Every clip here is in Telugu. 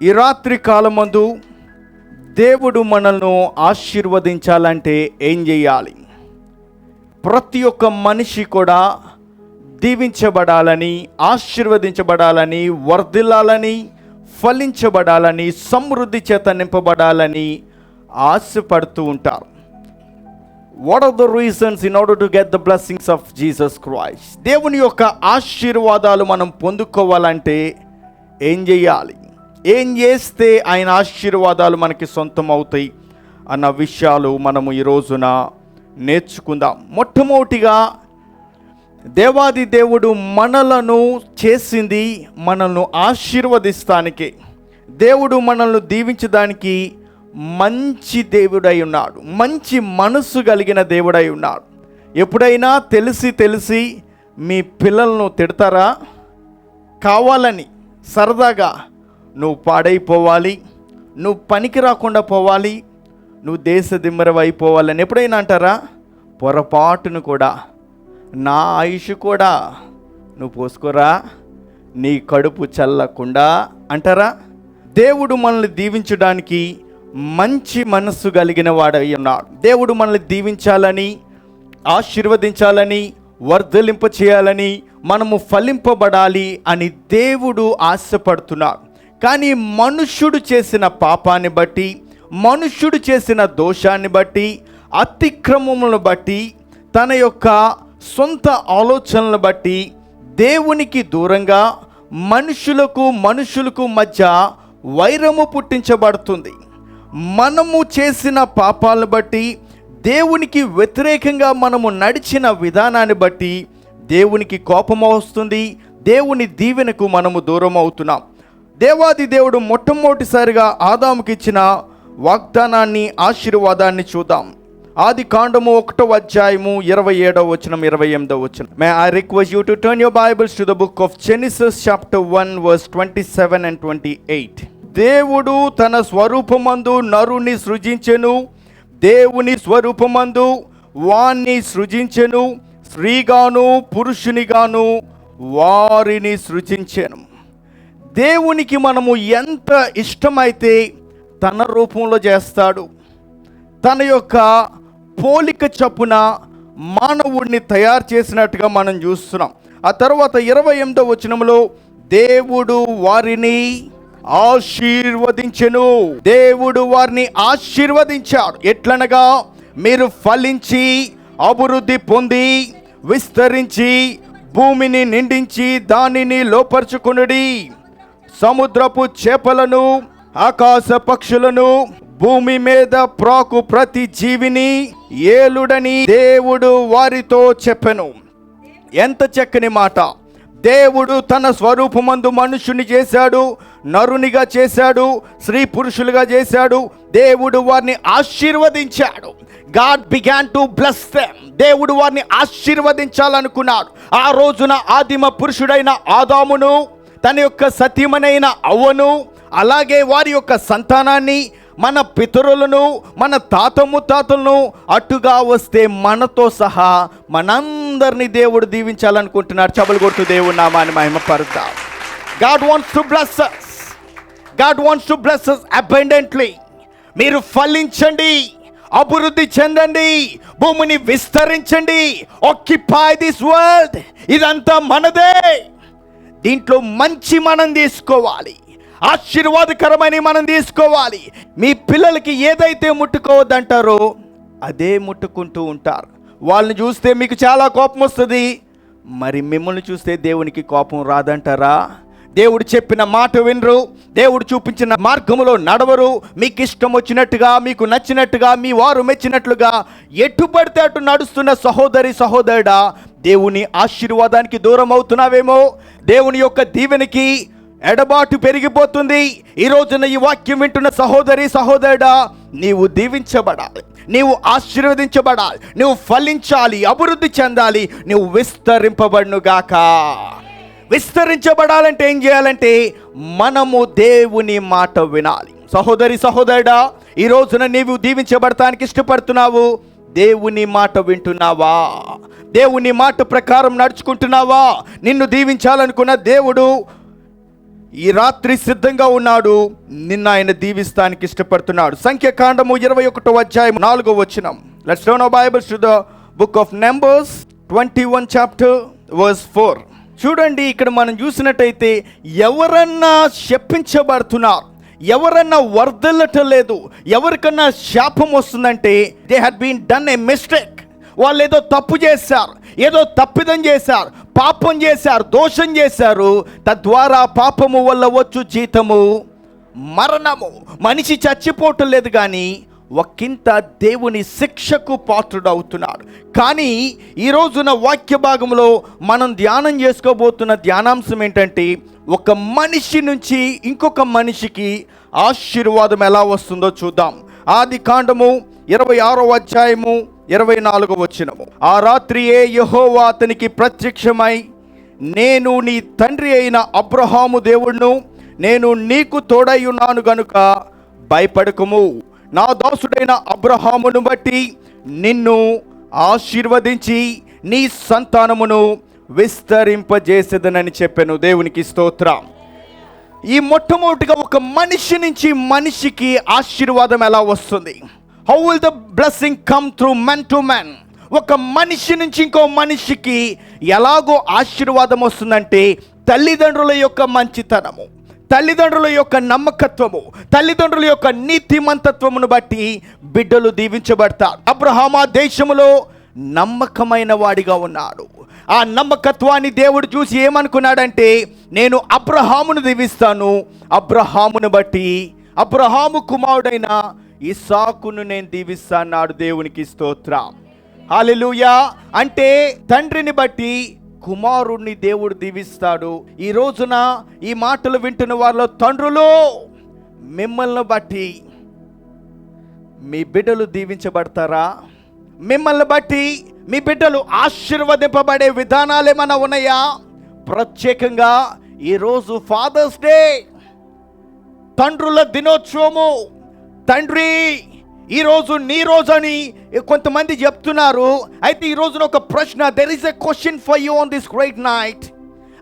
ఈ రాత్రి కాలమందు దేవుడు మనల్ని ఆశీర్వదించాలంటే ఏం చేయాలి? ప్రతి ఒక్క మనిషి కూడా దీవించబడాలని, ఆశీర్వదించబడాలని, వర్ధిల్లాలని, ఫలించబడాలని, సమృద్ధి చేత నింపబడాలని ఆశపడుతూ ఉంటారు. What are the reasons in order to get the blessings of Jesus Christ? దేవుని యొక్క ఆశీర్వాదాలు మనం పొందుకోవాలంటే ఏం చేయాలి? ఏం చేస్తే ఆయన ఆశీర్వాదాలు మనకి సొంతం అవుతాయి అన్న విషయాలు మనము ఈ రోజున నేర్చుకుందాం. మొట్టమొదటిగా దేవాది దేవుడు మనలను చేసింది మనల్ని ఆశీర్వదిస్తానికి, దేవుడు మనల్ని దీవించడానికి మంచి దేవుడై ఉన్నాడు, మంచి మనసు కలిగిన దేవుడై ఉన్నాడు. ఎప్పుడైనా తెలిసి మీ పిల్లలను తిడతారా? కావాలని సరదాగా నువ్వు పాడైపోవాలి, నువ్వు పనికి రాకుండా పోవాలి, నువ్వు దేశ దిమ్మరవైపోవాలని ఎప్పుడైనా అంటారా? పొరపాటును కూడా నా ఆయుష్ కూడా నువ్వు పోసుకోరా, నీ కడుపు చల్లకుండా అంటారా? దేవుడు మనల్ని దీవించడానికి మంచి మనస్సు కలిగిన వాడై ఉన్నాడు. దేవుడు మనల్ని దీవించాలని, ఆశీర్వదించాలని, వర్ధలింప చేయాలని, మనము ఫలింపబడాలి అని దేవుడు ఆశపడుతున్నాడు. కానీ మనుష్యుడు చేసిన పాపాన్ని బట్టి, మనుష్యుడు చేసిన దోషాన్ని బట్టి, అతిక్రమములను బట్టి, తన యొక్క సొంత ఆలోచనలను బట్టి దేవునికి దూరంగా మనుషులకు మధ్య వైరము పుట్టించబడుతుంది. మనము చేసిన పాపాలను బట్టి, దేవునికి వ్యతిరేకంగా మనము నడిచిన విధానాన్ని బట్టి దేవునికి కోపం వస్తుంది, దేవుని దీవెనకు మనము దూరం అవుతున్నాం. దేవాది దేవుడు మొట్టమొదటిసారిగా ఆదాముకి ఇచ్చిన వాగ్దానాన్ని, ఆశీర్వాదాన్ని చూద్దాం. ఆది కాండము 1వ అధ్యాయము 27వ వచనం, 28వ వచనం. May I request you to turn your Bibles to the book of genesis chapter 1 verse 27 and 28. దేవుడు తన స్వరూపమందు నరుని సృజించెను, దేవుని స్వరూపమందు వాణ్ణి సృజించెను, స్త్రీగాను పురుషునిగాను వారిని సృజించెను. దేవునికి మనము ఎంత ఇష్టమైతే తన రూపంలో చేస్తాడు. తన యొక్క పోలిక చొప్పున మానవుడిని తయారు చేసినట్టుగా మనం చూస్తున్నాం. ఆ తర్వాత 28వ వచనంలో దేవుడు వారిని ఆశీర్వదించెను. దేవుడు వారిని ఆశీర్వదించాడు. ఎట్లనగా, మీరు ఫలించి అభివృద్ధి పొంది విస్తరించి భూమిని నిండించి దానిని లోపరుచుకొనుడి, సముద్రపు చేపలను, ఆకాశ పక్షులను, భూమి మీద ప్రాకు ప్రతి జీవిని ఏలుడని దేవుడు వారితో చెప్పెను. ఎంత చక్కని మాట! దేవుడు తన స్వరూపమందు మనుషుని చేశాడు, నరునిగా చేశాడు, స్త్రీ పురుషులుగా చేశాడు. దేవుడు వారిని ఆశీర్వదించాడు. God began to bless them. దేవుడు వారిని ఆశీర్వదించాలనుకున్నాడు. ఆ రోజున ఆదిమ పురుషుడైన ఆదామును, తన యొక్క సతీమణైన అవ్వను, అలాగే వారి యొక్క సంతానాన్ని, మన పితరులను, మన తాత ముత్తాతలను, అటుగా వస్తే మనతో సహా మనందరినీ దేవుడు దీవించాలనుకుంటున్నాడు. చబలు కొట్టు దేవుని నామాన్ని మహిమపరుద్దాం. God wants to bless us. God wants to bless us abundantly. మీరు ఫలించండి, అభివృద్ధి చెందండి, భూమిని విస్తరించండి. Occupy this world. ఇదంతా మనదే. దీంట్లో మంచి మనం తీసుకోవాలి, ఆశీర్వాదకరమైన మనం తీసుకోవాలి. మీ పిల్లలకి ఏదైతే ముట్టుకోవద్దంటారో అదే ముట్టుకుంటూ ఉంటారు. వాళ్ళని చూస్తే మీకు చాలా కోపం వస్తుంది, మరి మిమ్మల్ని చూస్తే దేవునికి కోపం రాదంటారా? దేవుడు చెప్పిన మాట వినరు, దేవుడు చూపించిన మార్గములో నడవరు. మీకు ఇష్టం వచ్చినట్టుగా, మీకు నచ్చినట్టుగా, మీ వారు మెచ్చినట్లుగా ఎటు పడితే అటు నడుస్తున్న సహోదరి సహోదరుడా, దేవుని ఆశీర్వాదానికి దూరం అవుతున్నావేమో, దేవుని యొక్క దీవెనకి ఎడబాటు పెరిగిపోతుంది. ఈ రోజున ఈ వాక్యం వింటున్న సహోదరి సహోదరుడా, నీవు దీవించబడాలి, నీవు ఆశీర్వదించబడాలి, నువ్వు ఫలించాలి, అభివృద్ధి చెందాలి, నువ్వు విస్తరింపబడునుగాక. విస్తరించబడాలంటే ఏం చేయాలంటే మనము దేవుని మాట వినాలి. సహోదరి సహోదరుడా, ఈ రోజున నీవు దీవించబడటానికి ఇష్టపడుతున్నావు. దేవుని మాట వింటున్నావా? దేవుని మాట ప్రకారం నడుచుకుంటున్నావా? నిన్ను దీవించాలనుకున్న దేవుడు ఈ రాత్రి సిద్ధంగా ఉన్నాడు. నిన్న ఆయన దీవిస్తానికి ఇష్టపడుతున్నాడు. సంఖ్యాకాండము 21వ అధ్యాయం 4వ వచనం. Let's turn our Bibles to the book of Numbers 21 chapter verse 4. చూడండి, ఇక్కడ మనం చూసినట్టయితే ఎవరన్నా శపించబడుతున్నారు, ఎవరన్నా వర్ధిల్లటం లేదు, ఎవరికన్నా శాపం వస్తుందంటే they had been done a mistake. వాళ్ళు ఏదో తప్పు చేశారు, ఏదో తప్పిదం చేశారు, పాపం చేశారు, దోషం చేశారు. తద్వారా పాపము వల్ల వచ్చు జీతము మరణము. మనిషి చచ్చిపోవటం లేదు, కానీ ఒకంత దేవుని శిక్షకు పాత్రుడు అవుతున్నాడు. కానీ ఈ రోజున వాక్య భాగంలో మనం ధ్యానం చేసుకోబోతున్న ధ్యానాంశం ఏంటంటే, ఒక మనిషి నుంచి ఇంకొక మనిషికి ఆశీర్వాదం ఎలా వస్తుందో చూద్దాం. ఆది కాండము 26వ అధ్యాయము 24వ వచనము. ఆ రాత్రియే యెహోవా అతనికి ప్రత్యక్షమై, నేను నీ తండ్రి అయిన అబ్రహాము దేవుడును, నేను నీకు తోడై ఉన్నాను గనుక భయపడకుము. నా దాసుడైన అబ్రహామును బట్టి నిన్ను ఆశీర్వదించి నీ సంతానమును విస్తరింపజేసేదనని చెప్పాను. దేవునికి స్తోత్రం. ఈ మొట్టమొదటిగా ఒక మనిషి నుంచి మనిషికి ఆశీర్వాదం ఎలా వస్తుంది? How will the blessing come through man to man? ఒక మనిషి నుంచి ఇంకో మనిషికి ఎలాగో ఆశీర్వాదం వస్తుందంటే, తల్లిదండ్రుల యొక్క మంచితనము, తల్లిదండ్రుల యొక్క నమ్మకత్వము, తల్లిదండ్రుల యొక్క నీతిమంతత్వమును బట్టి బిడ్డలు దీవించబడతారు. అబ్రహాము ఆ దేశములో నమ్మకమైన వాడిగా ఉన్నాడు. ఆ నమ్మకత్వాన్ని దేవుడు చూసి ఏమనుకున్నాడంటే, నేను అబ్రహామును దీవిస్తాను, అబ్రహామును బట్టి అబ్రహాము కుమారుడైన ఇస్సాకును నేను దీవిస్తాన్నాడు. దేవునికి స్తోత్రం. హల్లెలూయా. అంటే తండ్రిని బట్టి కుమారుణ్ణి దేవుడు దీవిస్తాడు. ఈ రోజున ఈ మాటలు వింటున్న వారిలో తండ్రులు, మిమ్మల్ని బట్టి మీ బిడ్డలు దీవించబడతారా? మిమ్మల్ని బట్టి మీ బిడ్డలు ఆశీర్వదింపబడే విధానాలు ఏమైనా ఉన్నాయా? ప్రత్యేకంగా ఈరోజు ఫాదర్స్ డే, తండ్రుల దినోత్సవము. తండ్రి, ఈరోజు నీ రోజు అని కొంతమంది చెప్తున్నారు. అయితే ఈ రోజున ఒక ప్రశ్న, there is a question for you on this great night.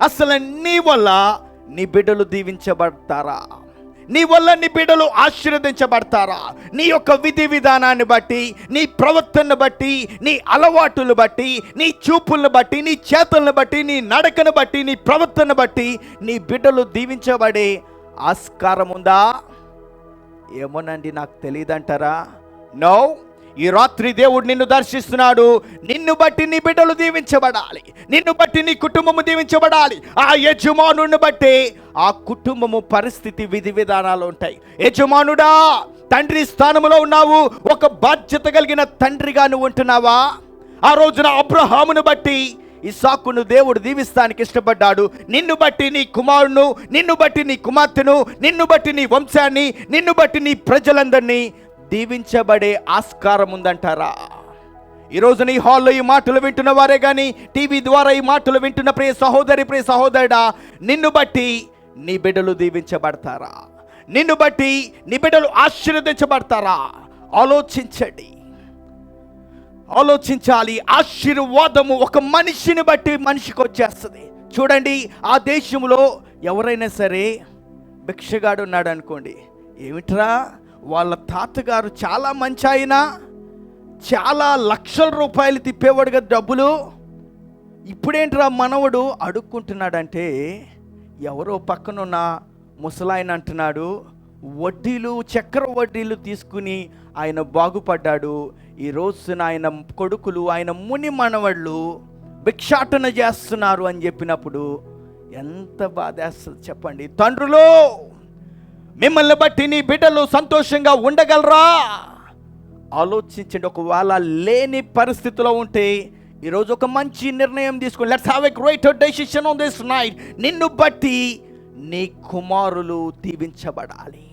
అసలు నీ వల్ల నీ బిడ్డలు దీవించబడతారా? నీ వల్ల నీ బిడ్డలు ఆశీర్వదించబడతారా? నీ యొక్క విధి విధానాన్ని బట్టి, నీ ప్రవర్తనను బట్టి, నీ అలవాటును బట్టి, నీ చూపులను బట్టి, నీ చేతులను బట్టి, నీ నడకను బట్టి, నీ ప్రవర్తనను బట్టి నీ బిడ్డలు దీవించబడే ఆస్కారం ఉందా? ఏమోనండి, నాకు తెలియదంటారా? నో. ఈ రాత్రి దేవుడు నిన్ను దర్శిస్తున్నాడు. నిన్ను బట్టి నీ బిడ్డలు దీవించబడాలి, నిన్ను బట్టి నీ కుటుంబము దీవించబడాలి. ఆ యజమానుని బట్టి ఆ కుటుంబము పరిస్థితి, విధి విధానాలు ఉంటాయి. యజమానుడా, తండ్రి స్థానంలో ఉన్నావు, ఒక బాధ్యత కలిగిన తండ్రిగా నువ్వు ఉంటున్నావా? ఆ రోజున అబ్రహామును బట్టి ఇస్సాకును దేవుడు దీవిస్తానికి ఇష్టపడ్డాడు. నిన్ను బట్టి నీ కుమారును, నిన్ను బట్టి నీ కుమార్తెను, నిన్ను బట్టి నీ వంశాన్ని, నిన్ను బట్టి నీ ప్రజలందరినీ దీవించబడే ఆస్కారం ఉందంటారా? ఈరోజు నీ హాల్లో ఈ మాటలు వింటున్న వారే కానీ, టీవీ ద్వారా ఈ మాటలు వింటున్న ప్రియ సహోదరి, ప్రియ సహోదరుడా, నిన్ను బట్టి నీ బిడ్డలు దీవించబడతారా? నిన్ను బట్టి నీ బిడ్డలు ఆశీర్వదించబడతారా? ఆలోచించాలి. ఆశీర్వాదము ఒక మనిషిని బట్టి మనిషికి వచ్చేస్తుంది. చూడండి, ఆ దేశంలో ఎవరైనా సరే భిక్షగాడు ఉన్నాడు అనుకోండి, ఏమిట్రా వాళ్ళ తాతగారు చాలా మంచి ఆయన, చాలా లక్షల రూపాయలు తిప్పేవాడు కదా డబ్బులు, ఇప్పుడేంట్రా మనవడు అడుక్కుంటున్నాడంటే, ఎవరో పక్కనున్న ముసలాయన అంటున్నాడు, వడ్డీలు, చక్కెర వడ్డీలు తీసుకుని ఆయన బాగుపడ్డాడు. ఈ రోజున ఆయన కొడుకులు, ఆయన ముని మనవళ్ళు భిక్షాటన చేస్తున్నారు అని చెప్పినప్పుడు ఎంత బాధేస్తుంది చెప్పండి. తండ్రులు, మిమ్మల్ని బట్టి నీ బిడ్డలు సంతోషంగా ఉండగలరా? ఆలోచించండి. ఒకవేళ లేని పరిస్థితిలో ఉంటే ఈరోజు ఒక మంచి నిర్ణయం తీసుకోండి. Let's have a greater decision on this night. నిన్ను బట్టి నీ కుమారులు దీవించబడాలి.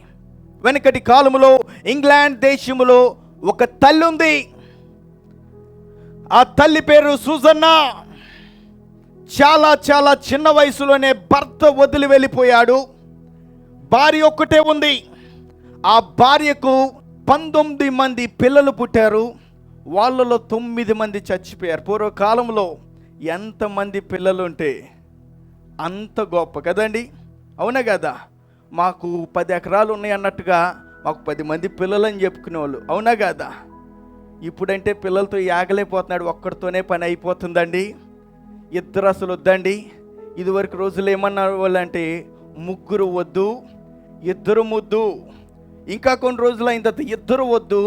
వెనకటి కాలంలో ఇంగ్లాండ్ దేశములో ఒక తల్లి ఉంది. ఆ తల్లి పేరు సూజన్నా. చాలా చాలా చిన్న వయసులోనే భర్త వదిలి వెళ్ళిపోయాడు. భార్య ఒక్కటే ఉంది. ఆ భార్యకు 19 మంది పిల్లలు పుట్టారు. వాళ్ళలో 9 మంది చచ్చిపోయారు. పూర్వకాలంలో ఎంతమంది పిల్లలు ఉంటే అంత గొప్ప కదండి. అవునా కదా? మాకు 10 ఎకరాలు ఉన్నాయి అన్నట్టుగా మాకు 10 మంది పిల్లలని చెప్పుకునేవాళ్ళు, అవునా కదా? ఇప్పుడంటే పిల్లలతో యాగలేకపోతున్నాడు, ఒక్కడితోనే పని అయిపోతుందండి. ఇద్దరు అసలు వద్దండి. ఇదివరకు రోజులు ఏమన్నారు వాళ్ళంటే 3 వద్దు, 2 ముద్దు. ఇంకా కొన్ని రోజులు అయిన తర్వాత 2 వద్దు,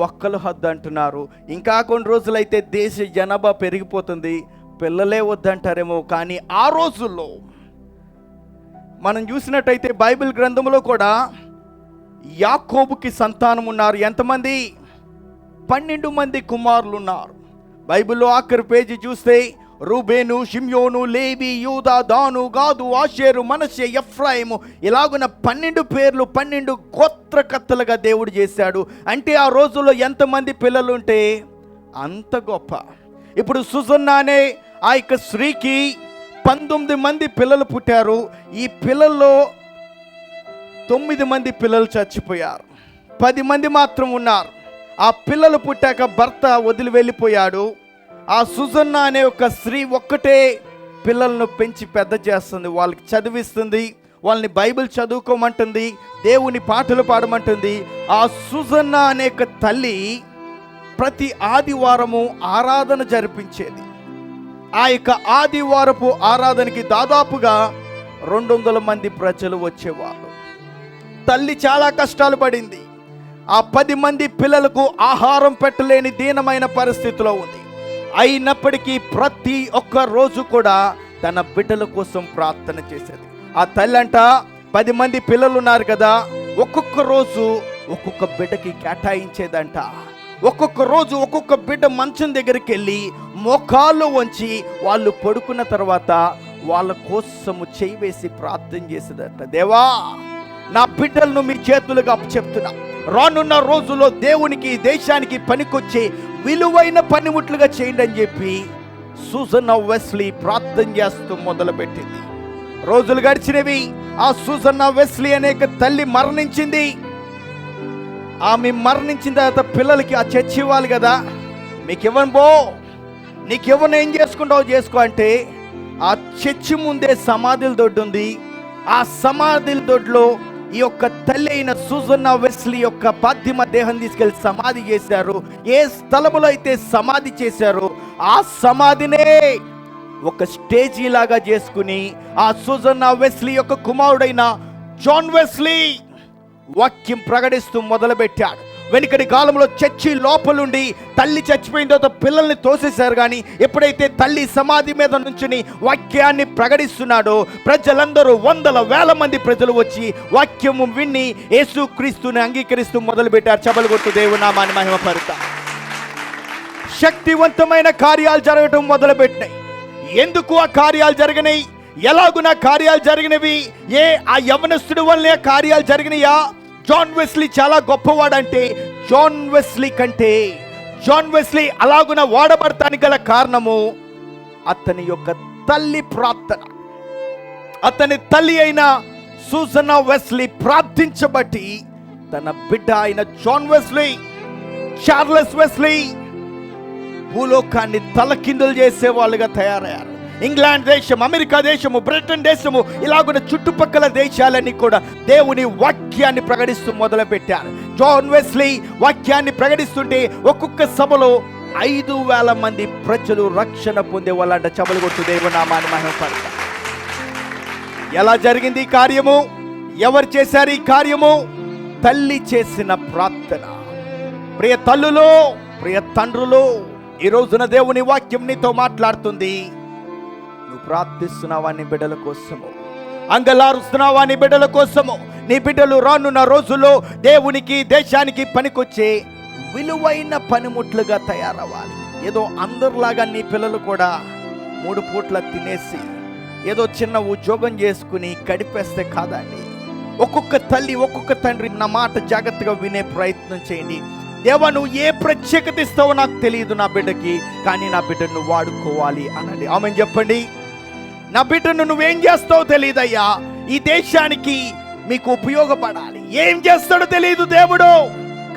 1 హద్దు అంటున్నారు. ఇంకా కొన్ని రోజులైతే దేశ జనాభా పెరిగిపోతుంది, పిల్లలే వద్దంటారేమో. కానీ ఆ రోజుల్లో మనం చూసినట్టయితే బైబిల్ గ్రంథంలో కూడా యాకోబుకి సంతానం ఉన్నారు. ఎంతమంది? 12 మంది కుమారులు ఉన్నారు. బైబిల్లో ఆఖరి పేజీ చూస్తే రూబేను, షిమ్యోను, లేవి, యూదా, దాను, గాదు, ఆషేరు, మనష్షే, ఎఫ్రాయిము, ఇలాగున్న 12 పేర్లు 12 గోత్రకర్తలుగా దేవుడు చేశాడు. అంటే ఆ రోజుల్లో ఎంతమంది పిల్లలు ఉంటే అంత గొప్ప. ఇప్పుడు సుజన్నా అనే ఆ యొక్క స్త్రీకి 19 మంది పిల్లలు పుట్టారు. ఈ పిల్లల్లో 9 మంది పిల్లలు చచ్చిపోయారు, 10 మంది మాత్రం ఉన్నారు. ఆ పిల్లలు పుట్టాక భర్త వదిలి వెళ్ళిపోయాడు. ఆ సుజన్నా అనే ఒక స్త్రీ ఒక్కటే పిల్లలను పెంచి పెద్ద చేస్తుంది, వాళ్ళకి చదివిస్తుంది, వాళ్ళని బైబిల్ చదువుకోమంటుంది, దేవుని పాటలు పాడమంటుంది. ఆ సుజన్నా అనే ఒక తల్లి ప్రతి ఆదివారము ఆరాధన జరిపించేది. ఆ యొక్క ఆదివారపు ఆరాధనకి దాదాపుగా 200 మంది ప్రజలు వచ్చేవాళ్ళు. తల్లి చాలా కష్టాలు పడింది. ఆ 10 మంది పిల్లలకు ఆహారం పెట్టలేని దీనమైన పరిస్థితిలో ఉంది. అయినప్పటికీ ప్రతి ఒక్క రోజు కూడా తన బిడ్డల కోసం ప్రార్థన చేసేది. ఆ తల్లి అంట 10 మంది పిల్లలు ఉన్నారు కదా, ఒక్కొక్క రోజు ఒక్కొక్క బిడ్డకి కేటాయించేదంట. ఒక్కొక్క రోజు ఒక్కొక్క బిడ్డ మంచం దగ్గరికి వెళ్ళి మోకాళ్ళు వంచి వాళ్ళు పడుకున్న తర్వాత వాళ్ళ కోసము చేయి వేసి ప్రార్థన చేసేదంట. దేవా, నా బిడ్డలను మీ చేతులుగా అప్పచెప్తున్నా, రానున్న రోజుల్లో దేవునికి దేశానికి పనికొచ్చే విలువైన పనిముట్లుగా చేయండి అని చెప్పి సూజన్నా వెస్లీ ప్రార్థన చేస్తూ మొదలుపెట్టింది. రోజులు గడిచినవి. ఆ సూజన్నా వెస్లీ అనేక తల్లి మరణించింది. ఆమె మరణించిన తర్వాత పిల్లలకి ఆ చర్చి ఇవ్వాలి కదా, మీకు ఇవ్వను బో, నీకు ఇవ్వను, ఏం చేసుకుంటావు చేసుకో అంటే ఆ చర్చి ముందే సమాధుల దొడ్డు ఉంది. ఆ సమాధుల దొడ్లో ఈ యొక్క తల్లి అయిన సూజన్నా వెస్లీ యొక్క పార్థిమ దేహం తీసుకెళ్లి సమాధి చేశారు. ఏ స్థలములో అయితే సమాధి చేశారో ఆ సమాధినే ఒక స్టేజీ లాగా చేసుకుని ఆ సూజన్నా వెస్లీ యొక్క కుమారుడైన జాన్ వెస్లీ వాక్యం ప్రకటిస్తూ మొదలుపెట్టాడు. వెనుకటి కాలంలో చర్చి లోపలుండి తల్లి చచ్చిపోయిన తర్వాత పిల్లల్ని తోసేశారు. కానీ ఎప్పుడైతే తల్లి సమాధి మీద నుంచుని వాక్యాన్ని ప్రకటిస్తున్నాడో ప్రజలందరూ 100,000 మంది ప్రజలు వచ్చి వాక్యము విని యేసుక్రీస్తుని అంగీకరిస్తూ మొదలుపెట్టారు. చప్పలు కొట్టు దేవుని నామాన్ని మహిమపరుతా. శక్తివంతమైన కార్యాలు జరగటం మొదలుపెట్టినాయి. ఎందుకు ఆ కార్యాలు జరిగినాయి? ఎలాగున కార్యాలు జరిగినవి? ఆ యవనస్తుడి వల్లే కార్యాలు జరిగినాయా? జాన్ వెస్లీ చాలా గొప్పవాడంటే జాన్ వెస్లీ అలాగున వాడబడటానికి గల కారణము అతని యొక్క తల్లి ప్రార్థన. అతని తల్లి అయిన సూజన్నా వెస్లీ ప్రార్థించబట్టి తన బిడ్డ అయిన జాన్ వెస్లీ, చార్లెస్ వెస్లీ భూలోకాన్ని తలకిందులు చేసే వాళ్ళుగా తయారయ్యారు. ఇంగ్లాండ్ దేశం, అమెరికా దేశము, బ్రిటన్ దేశము, ఇలాగున్న చుట్టుపక్కల దేశాలన్నీ కూడా దేవుని వాక్యాన్ని ప్రకటిస్తూ మొదలుపెట్టారు. జాన్ వెస్లీ వాక్యాన్ని ప్రకటిస్తుంటే ఒక్కొక్క సభలో 5,000 మంది ప్రజలు రక్షణ పొందే వాళ్ళంట. చపలు కొట్టు దేవుని నామాన్ని మహిమపరుతా. ఎలా జరిగింది ఈ కార్యము? ఎవరు చేశారు ఈ కార్యము? తల్లి చేసిన ప్రార్థన. ప్రియ తల్లులు, ప్రియ తండ్రులు, ఈ రోజున దేవుని వాక్యం నీతో మాట్లాడుతుంది. నువ్వు ప్రార్థిస్తున్నావా నీ బిడ్డల కోసము? అంగలారుస్తున్నావా నీ బిడ్డల కోసము? నీ బిడ్డలు రానున్న రోజుల్లో దేవునికి దేశానికి పనికొచ్చే విలువైన పనిముట్లుగా తయారవ్వాలి. ఏదో అందరిలాగా నీ పిల్లలు కూడా 3 పూట్ల తినేసి ఏదో చిన్న ఉద్యోగం చేసుకుని గడిపేస్తే కాదండి. ఒక్కొక్క తల్లి, ఒక్కొక్క తండ్రి నా మాట జాగ్రత్తగా వినే ప్రయత్నం చేయండి. దేవా, నువ్వు ఏ ప్రత్యేకత ఇస్తావో నాకు తెలియదు నా బిడ్డకి, కానీ నా బిడ్డను వాడుకోవాలి అనండి. ఆమెను చెప్పండి. నా బిడ్డను నువ్వేం చేస్తావో తెలియదయ్యా, ఈ దేశానికి మీకు ఉపయోగపడాలి. ఏం చేస్తాడో తెలియదు దేవుడు,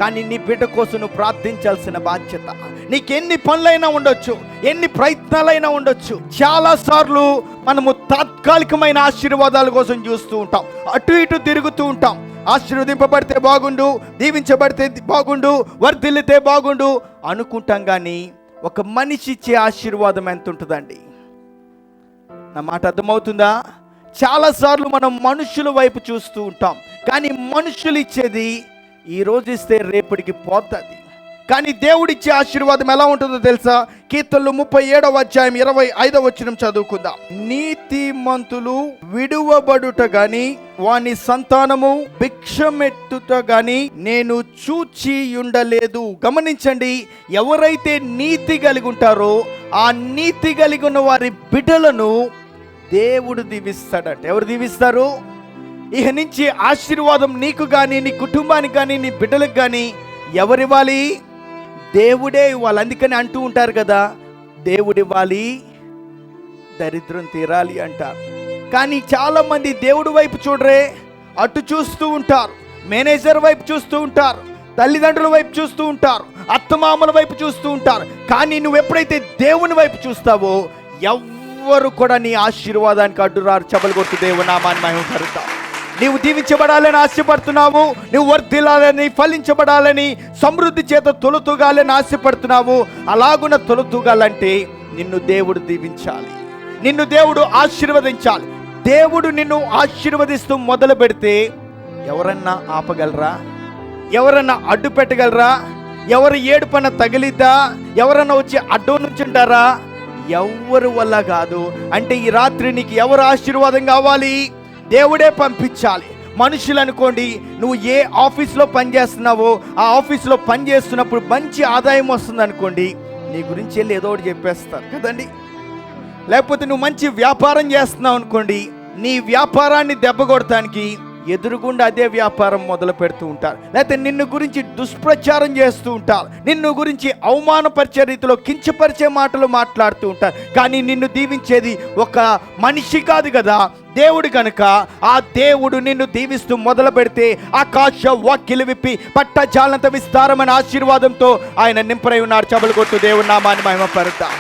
కానీ నీ బిడ్డ కోసం నువ్వు ప్రార్థించాల్సిన బాధ్యత. నీకెన్ని పనులైనా ఉండొచ్చు, ఎన్ని ప్రయత్నాలైనా ఉండొచ్చు. చాలాసార్లు మనము తాత్కాలికమైన ఆశీర్వాదాల కోసం చూస్తూ ఉంటాం, అటు ఇటు తిరుగుతూ ఉంటాం. ఆశీర్వదింపబడితే బాగుండు, దీవించబడితే బాగుండు, వర్ధిల్లితే బాగుండు అనుకుంటాం. కానీ ఒక మనిషి ఇచ్చే ఆశీర్వాదం ఎంత ఉంటుందండి? నా మాట అర్థమవుతుందా? చాలాసార్లు మనం మనుషుల వైపు చూస్తూ ఉంటాం, కానీ మనుషులు ఇచ్చేది ఈరోజు ఇస్తే రేపటికి పోతుంది. కానీ దేవుడిచ్చే ఆశీర్వాదం ఎలా ఉంటుందో తెలుసా? కీర్తనలు 37వ అధ్యాయం 25వ వచనం చదువుకుందాం. నీతిమంతులు విడువబడుట గాని వాని సంతానము భిక్షమెత్తుట గాని నేను చూచి ఉండలేదు. గమనించండి, ఎవరైతే నీతి కలిగి ఉంటారో ఆ నీతి కలిగి ఉన్న వారి బిడ్డలను దేవుడు దీవిస్తాడంట. ఎవరు దీవిస్తారు? ఇక నుంచి ఆశీర్వాదం నీకు కానీ, నీ కుటుంబానికి కానీ, నీ బిడ్డలకు కానీ ఎవరివ్వాలి? దేవుడే ఇవ్వాలి. అందుకని అంటూ ఉంటారు కదా, దేవుడివ్వాలి దరిద్రం తీరాలి అంటారు. కానీ చాలామంది దేవుడి వైపు చూడరే, అటు చూస్తూ ఉంటారు, మేనేజర్ వైపు చూస్తూ ఉంటారు, తల్లిదండ్రుల వైపు చూస్తూ ఉంటారు, అత్తమామల వైపు చూస్తూ ఉంటారు. కానీ నువ్వు ఎప్పుడైతే దేవుని వైపు చూస్తావో ఎవ్వరు కూడా నీ ఆశీర్వాదానికి అడ్డురారు. చబలు కొట్టు దేవుని నామాన్ని మహిమపరుస్తావు. నీవు దీవించబడాలని ఆశపడుతున్నావు, నువ్వు వర్ధిల్లాలని, ఫలించబడాలని, సమృద్ధి చేత తొలతూగాలని ఆశపడుతున్నావు. అలాగున తొలతూగాలంటే నిన్ను దేవుడు దీవించాలి, నిన్ను దేవుడు ఆశీర్వదించాలి. దేవుడు నిన్ను ఆశీర్వదిస్తూ మొదలు పెడితే ఎవరన్నా ఆపగలరా? ఎవరన్నా అడ్డు పెట్టగలరా? ఎవరు ఏడుపన్న తగిలిద్దా? ఎవరన్నా వచ్చి అడ్డు నుంచుంటారా? ఎవరి వల్ల కాదు. అంటే ఈ రాత్రి నీకు ఎవరు ఆశీర్వాదం కావాలి? దేవుడే పంపించాలి. మనుషులు అనుకోండి, నువ్వు ఏ ఆఫీస్లో పనిచేస్తున్నావో ఆ ఆఫీస్లో పనిచేస్తున్నప్పుడు మంచి ఆదాయం వస్తుంది అనుకోండి, నీ గురించి వెళ్ళి ఏదో ఒకటి చెప్పేస్తారు కదండి. లేకపోతే నువ్వు మంచి వ్యాపారం చేస్తున్నావు అనుకోండి, నీ వ్యాపారాన్ని దెబ్బ కొడటానికి ఎదురుగుండా అదే వ్యాపారం మొదలు పెడుతూ ఉంటారు. లేకపోతే నిన్ను గురించి దుష్ప్రచారం చేస్తూ ఉంటారు, నిన్ను గురించి అవమానపరిచే రీతిలో కించపరిచే మాటలు మాట్లాడుతూ ఉంటారు. కానీ నిన్ను దీవించేది ఒక మనిషి కాదు కదా, దేవుడు కనుక ఆ దేవుడు నిన్ను దీవిస్తూ మొదలు పెడితే ఆకాశ వాక్కిలు విప్పి పట్టజాలంత విస్తారమైన ఆశీర్వాదంతో ఆయన నింపరై ఉన్నాడు. చబలు కొట్టు దేవుని నామాన్ని మహిమపరుద్దాం.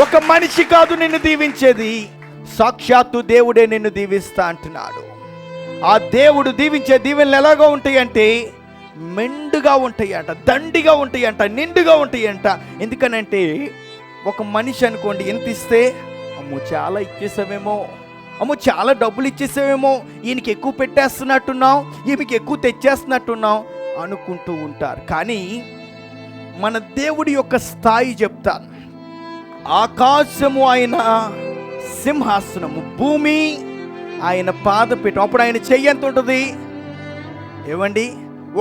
ఒక మనిషి కాదు నిన్ను దీవించేది, సాక్షాత్తు దేవుడే నిన్ను దీవిస్తా అంటున్నాడు. ఆ దేవుడు దీవించే దీవెనలు ఎలాగో ఉంటాయంటే మెండుగా ఉంటాయంట, దండిగా ఉంటాయంట, నిండుగా ఉంటాయంట. ఎందుకనంటే ఒక మనిషి అనుకోండి, ఎంత ఇస్తే అమ్మో చాలా ఇచ్చేసామేమో, అమ్మో చాలా డబ్బులు ఇచ్చేసామేమో, ఈయనకి ఎక్కువ పెట్టేస్తున్నట్టున్నాం, ఈమెకి ఎక్కువ తెచ్చేస్తున్నట్టున్నాం అనుకుంటూ ఉంటారు. కానీ మన దేవుడి యొక్క స్థాయి చెప్తాను. ఆకాశము ఆయన సింహాసనము, భూమి ఆయన పాదపీఠం. అప్పుడు ఆయన చెయ్యి ఎంత ఉంటుంది? ఏమండి,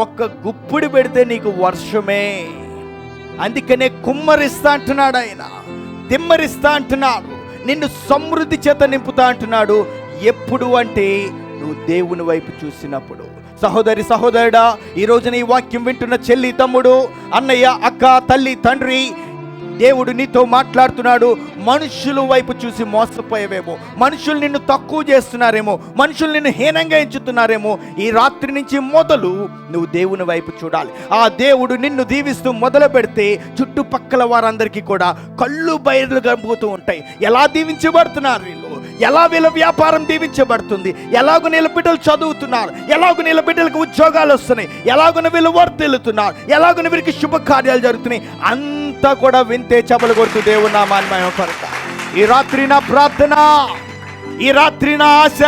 ఒక్క గుప్పిడి పెడితే నీకు వర్షమే. అందుకనే కుమ్మరిస్తా అంటున్నాడు ఆయన, తిమ్మరిస్తా అంటున్నాడు, నిన్ను సమృద్ధి చేత నింపుతా అంటున్నాడు. ఎప్పుడు అంటే నువ్వు దేవుని వైపు చూసినప్పుడు. సహోదరి సహోదరుడా, ఈ రోజున ఈ వాక్యం వింటున్న చెల్లి, తమ్ముడు, అన్నయ్య, అక్క, తల్లి, తండ్రి, దేవుడు నీతో మాట్లాడుతున్నాడు. మనుషుల వైపు చూసి మోసపోయేవేమో, మనుషులు నిన్ను తక్కువ చేస్తున్నారేమో, మనుషులు నిన్ను హీనంగా ఎంచుతున్నారేమో, ఈ రాత్రి నుంచి మొదలు నువ్వు దేవుని వైపు చూడాలి. ఆ దేవుడు నిన్ను దీవిస్తూ మొదలు పెడితే చుట్టుపక్కల వారందరికీ కూడా కళ్ళు బయలు గంపుతూ ఉంటాయి. ఎలా దీవించబడుతున్నారు వీళ్ళు, ఎలా వీళ్ళ వ్యాపారం దీవించబడుతుంది, ఎలాగో వీళ్ళ బిడ్డలు చదువుతున్నారు, ఎలాగో వీళ్ళ బిడ్డలకు ఉద్యోగాలు వస్తున్నాయి, ఎలాగో వీళ్ళు వర్ధిల్లుతున్నారు, ఎలాగో వీరికి శుభకార్యాలు జరుగుతున్నాయి, అంతా కూడా వింతే చపలు కొడుతూ దేవుని నామాన్ని మహిమపరుతా. ఈ రాత్రి నా ప్రార్థన, ఈ రాత్రి నా ఆశ,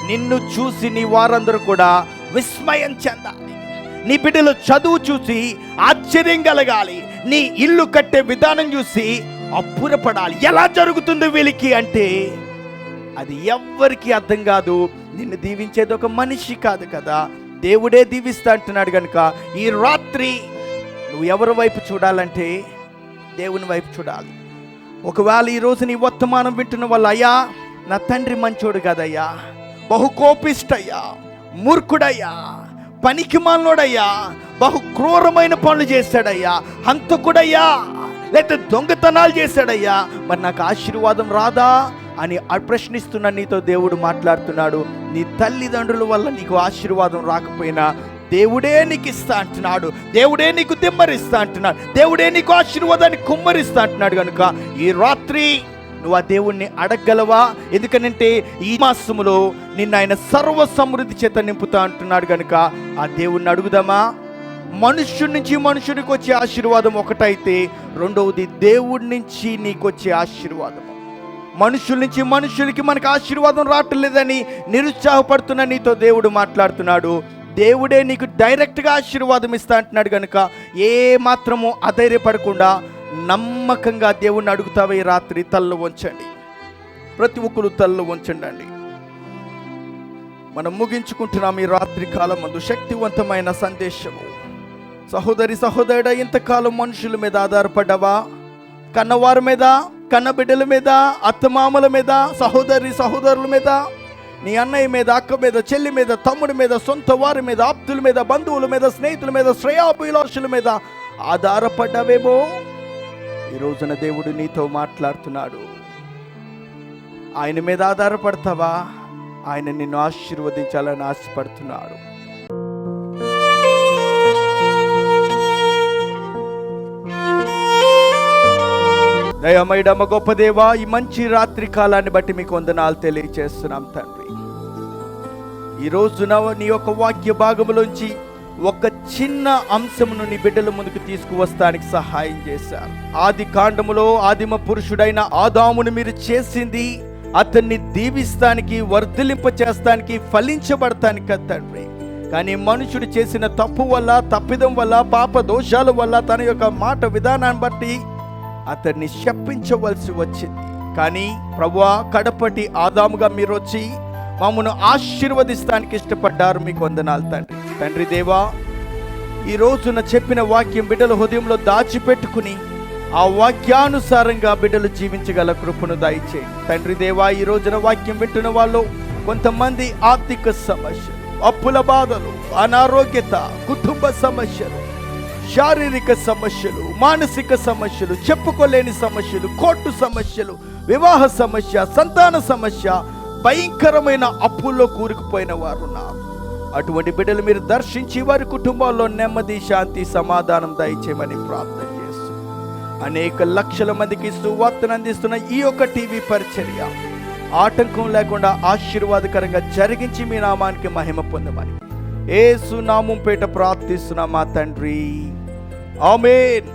నిన్ను చూసి నీ వారందరూ కూడా విస్మయం చెందాలి. నీ బిడ్డలు చదువు చూసి ఆశ్చర్యం కలగాలి. నీ ఇల్లు కట్టే విధానం చూసి అబ్బురపడాలి. ఎలా జరుగుతుంది వీళ్ళకి అంటే అది ఎవ్వరికి అర్థం కాదు. నిన్ను దీవించేది ఒక మనిషి కాదు కదా, దేవుడే దీవిస్తా అంటున్నాడు. కనుక ఈ రాత్రి నువ్వు ఎవరి వైపు చూడాలంటే దేవుని వైపు చూడాలి. ఒకవేళ ఈరోజు నీ వర్తమానం వింటున్న వాళ్ళు, అయ్యా నా తండ్రి మంచోడు కదయ్యా, బహు కోపిష్టయ్యా, మూర్ఖుడయ్యా, పనికిమాలినోడయ్యా, బహు క్రూరమైన పనులు చేశాడయ్యా, హంతకుడయ్యా, లేకపోతే దొంగతనాలు చేశాడయ్యా, మరి నాకు ఆశీర్వాదం రాదా అని ప్రశ్నిస్తున్న నీతో దేవుడు మాట్లాడుతున్నాడు. నీ తల్లిదండ్రుల వల్ల నీకు ఆశీర్వాదం రాకపోయినా దేవుడే నీకు ఇస్తా అంటున్నాడు, దేవుడే నీకు దిమ్మరిస్తా అంటున్నాడు, దేవుడే నీకు ఆశీర్వాదాన్ని కుమ్మరిస్తా అంటున్నాడు. కనుక ఈ రాత్రి నువ్వు ఆ దేవుణ్ణి అడగగలవా? ఎందుకనంటే ఈ మాసములో నిన్న ఆయన సర్వ సమృద్ధి చేత నింపుతా అంటున్నాడు. కనుక ఆ దేవుణ్ణి అడుగుదామా? మనుష్యుడి నుంచి మనుషుడికి వచ్చే ఆశీర్వాదం ఒకటైతే, రెండవది దేవుడి నుంచి నీకు వచ్చే ఆశీర్వాదం. మనుషుల నుంచి మనుషులకి మనకు ఆశీర్వాదం రావట్లేదని నిరుత్సాహపడుతున్న నీతో దేవుడు మాట్లాడుతున్నాడు. దేవుడే నీకు డైరెక్ట్గా ఆశీర్వాదం ఇస్తా అంటున్నాడు. కనుక ఏ మాత్రము అధైర్యపడకుండా నమ్మకంగా దేవుణ్ణి అడుగుతావే ఈ రాత్రి తల్లు వంచండి. ప్రతి ఒక్కరు తల్లు వంచండి. మనం ముగించుకుంటున్నాం ఈ రాత్రి కాలం ముందు శక్తివంతమైన సందేశము. సహోదరి సహోదరుడా, ఇంతకాలం మనుషుల మీద ఆధారపడ్డావా? కన్నవారి మీద, కన్న బిడ్డల మీద, అత్తమామల మీద, సహోదరి సహోదరుల మీద, నీ అన్నయ్య మీద, అక్క మీద, చెల్లి మీద, తమ్ముడి మీద, సొంత వారి మీద, ఆప్తుల మీద, బంధువుల మీద, స్నేహితుల మీద, శ్రేయాభిలాషుల మీద ఆధారపడ్డావేమో. ఈ రోజున దేవుడు నీతో మాట్లాడుతున్నాడు. ఆయన మీద ఆధారపడతావా? ఆయన నిన్ను ఆశీర్వదించాలని ఆశపడుతున్నాడు. దయమయుడమ్మ గొప్ప దేవా, ఈ మంచి రాత్రి కాలాన్ని బట్టి మీకు వందనాలు తెలియజేస్తున్నాం తండ్రి. ఈ రోజున నీ యొక్క వాక్య భాగములోంచి ఒక చిన్న అంశమును నీ బిడ్డల ముందుకు తీసుకువస్తానికి సహాయం చేశారు. ఆది కాండములో ఆదిమ పురుషుడైన ఆదామును మీరు చేసింది అతన్ని దీవిస్తానికి, వర్ధిలింప చేస్తానికి, ఫలించబడతానికి తండ్రి. కానీ మనుషుడు చేసిన తప్పు వల్ల, తప్పిదం వల్ల, పాప దోషాల వల్ల, తన యొక్క మాట విధానాన్ని బట్టి అతన్ని శపించవలసి వచ్చింది. కానీ ప్రభువా, కడపటి ఆదాముగా మీరు వచ్చి మమ్మను ఆశీర్వదిస్తానికి ఇష్టపడ్డారు. మీకు వందనాలు తండ్రి. తండ్రి దేవా, ఈ రోజున చెప్పిన వాక్యం బిడ్డల హృదయంలో దాచిపెట్టుకుని ఆ వాక్యానుసారంగా బిడ్డలు జీవించగల కృపను దయచేయండి తండ్రి దేవా. ఈ రోజున వాక్యం వింటున్న వాళ్ళు కొంతమంది ఆర్థిక సమస్యలు, అప్పుల బాధలు, అనారోగ్యత, కుటుంబ సమస్యలు, శారీరక సమస్యలు, మానసిక సమస్యలు, చెప్పుకోలేని సమస్యలు, కోర్టు సమస్యలు, వివాహ సమస్య, సంతాన సమస్య, భయంకరమైన అప్పుల్లో కూరుకుపోయిన వారు ఉన్నారు. అటువంటి బిడ్డలు మీరు దర్శించి వారి కుటుంబాల్లో నెమ్మది, శాంతి, సమాధానం దయచేయమని ప్రార్థన చేస్తూ అనేక లక్షల మందికి సువార్తను అందిస్తున్న ఈ యొక్క టీవీ పరిచర్య ఆటంకం లేకుండా ఆశీర్వాదకరంగా జరిగించి మీ నామానికి మహిమ పొందమని యేసు నామం పేట ప్రార్థిస్తున్నా మా తండ్రి. ఆమేన్.